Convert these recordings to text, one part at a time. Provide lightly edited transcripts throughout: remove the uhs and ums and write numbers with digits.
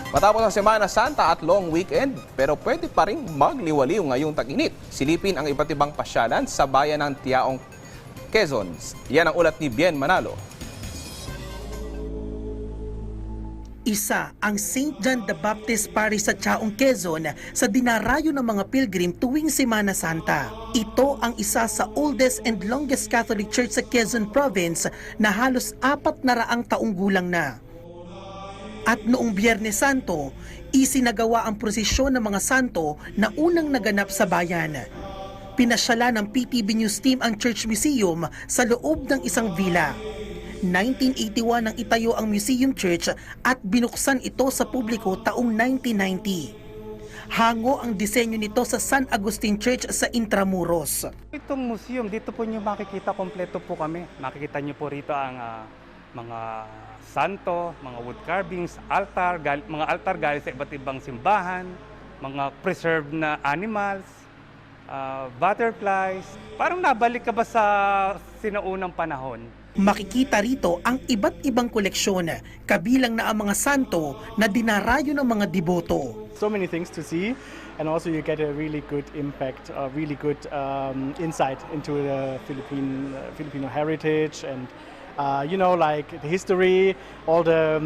Matapos ang Semana Santa at long weekend, pero pwede pa rin magliwaliw ngayong tag-init. Silipin ang iba't ibang pasyalan sa bayan ng Tiaong, Quezon. Yan ang ulat ni Bien Manalo. Isa ang St. John the Baptist Parish sa Tiaong, Quezon sa dinarayo ng mga pilgrim tuwing Semana Santa. Ito ang isa sa oldest and longest Catholic Church sa Quezon Province na halos 400 taong gulang na. At noong Biyernes Santo, isinagawa ang prosesyon ng mga santo na unang naganap sa bayan. Pinasyala ng PTV News Team ang Church Museum sa loob ng isang villa. 1981 nang itayo ang Museum Church at binuksan ito sa publiko taong 1990. Hango ang disenyo nito sa San Agustin Church sa Intramuros. Itong museum, dito po nyo makikita, kompleto po kami. Makikita nyo po rito ang mga santo, mga wood carvings, mga altar galing sa iba't ibang simbahan, mga preserved na animals, butterflies. Parang nabalik ka ba sa sinaunang panahon? Makikita rito ang iba't ibang koleksyon, kabilang na ang mga santo na dinarayo ng mga deboto. So many things to see, and also you get a really good impact, a really good insight into the Filipino heritage and like the history, all the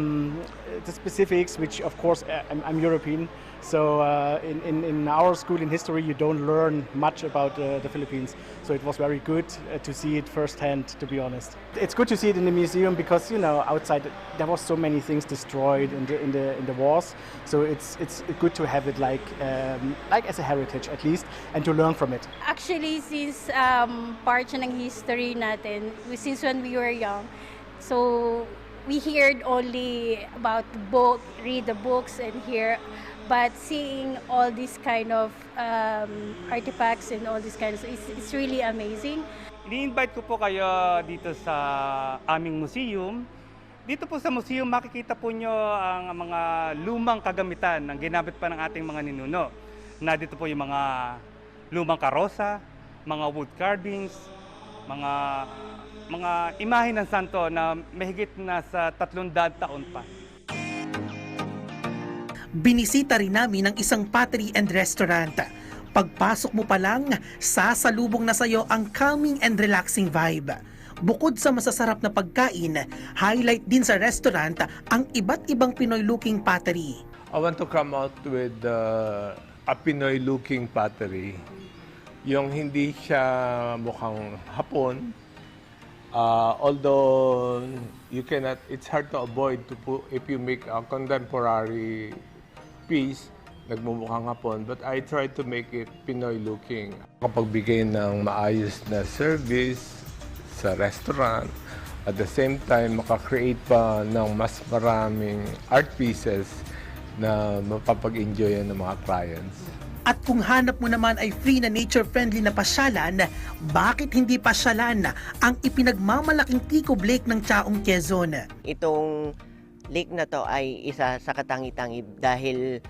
specifics, which of course I'm European. So in our school in history, you don't learn much about the Philippines. So it was very good to see it firsthand, to be honest. It's good to see it in the museum because outside there was so many things destroyed in the wars. So it's good to have it like as a heritage at least, and to learn from it. Actually, since part siya ng history natin, since when we were young, so we heard only about the book, read the books and hear. But seeing all these kind of artifacts and all these kind of, it's really amazing. Ini-invite ko po kayo dito sa aming museum. Dito po sa museum makikita po nyo ang mga lumang kagamitan ng ginamit pa ng ating mga ninuno. Na dito po yung mga lumang karosa, mga wood carvings, mga imahe ng santo na mahigit na sa 300 taon pa. Binisita rin namin ang isang pottery and restaurant. Pagpasok mo pa lang, sasalubong na sa'yo ang calming and relaxing vibe. Bukod sa masasarap na pagkain, highlight din sa restaurant ang iba't ibang Pinoy-looking pottery. I want to come out with a Pinoy-looking pottery. Yung hindi siya mukhang Hapon. Although it's hard to avoid if you make a contemporary piece, nagmumukhang Hapon, but I try to make it Pinoy-looking. Kapagbigay ng maayos na service sa restaurant, at the same time, makakreate pa ng mas maraming art pieces na mapapag-enjoyan ng mga clients. At kung hanap mo naman ay free na nature-friendly na pasyalan, bakit hindi pasyalan ang ipinagmamalaking Ticob Lake ng Tiaong, Quezon? Itong lake na to ay isa sa katangi-tangi dahil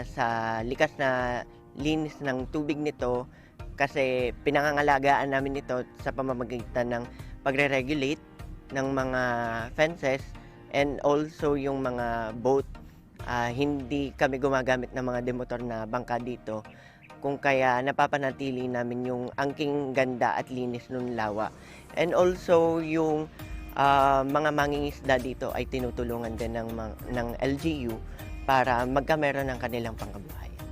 sa likas na linis ng tubig nito, kasi pinangangalagaan namin ito sa pamamagitan ng pagre-regulate ng mga fences and also yung mga boat. Hindi kami gumagamit ng mga demotor na bangka dito, kung kaya napapanatili namin yung angking ganda at linis ng lawa. And also yung mga mangingisda dito ay tinutulungan din ng LGU para magkameron ng kanilang pangkabuhayan.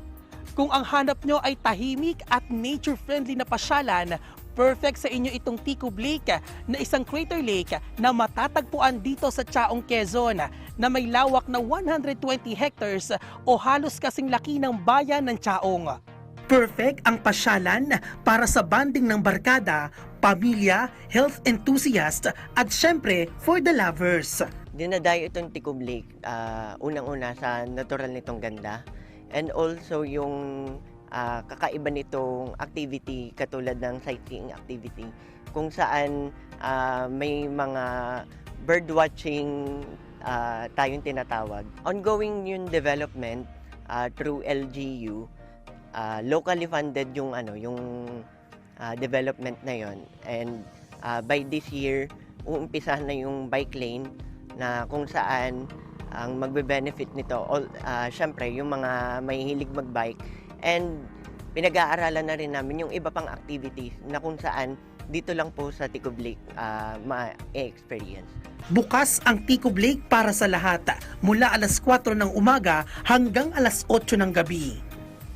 Kung ang hanap nyo ay tahimik at nature-friendly na pasyalan, perfect sa inyo itong Ticob Lake na isang crater lake na matatagpuan dito sa Tiaong, Quezon na may lawak na 120 hectares o halos kasing laki ng bayan ng Tiaong. Perfect ang pasyalan para sa banding ng barkada, pamilya, health enthusiast at syempre for the lovers. Dinadayo itong Ticob Lake, unang-una sa natural nitong ganda, and also yung kakaiba nitong activity katulad ng sightseeing activity kung saan may mga bird watching tayong tinatawag. Ongoing yung development through LGU. Locally funded yung development na yon, and by this year uumpisahan na yung bike lane na kung saan ang magbe-benefit nito, syempre yung mga mahihilig magbike, and pinag-aaralan na rin namin yung iba pang activities na kung saan dito lang po sa Ticob Lake ma-experience. Bukas ang Ticob Lake para sa lahat mula alas 4 ng umaga hanggang alas 8 ng gabi.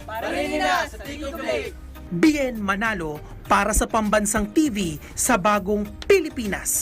Parilin na sa Ticob Lake! Bien Manalo para sa Pambansang TV sa Bagong Pilipinas.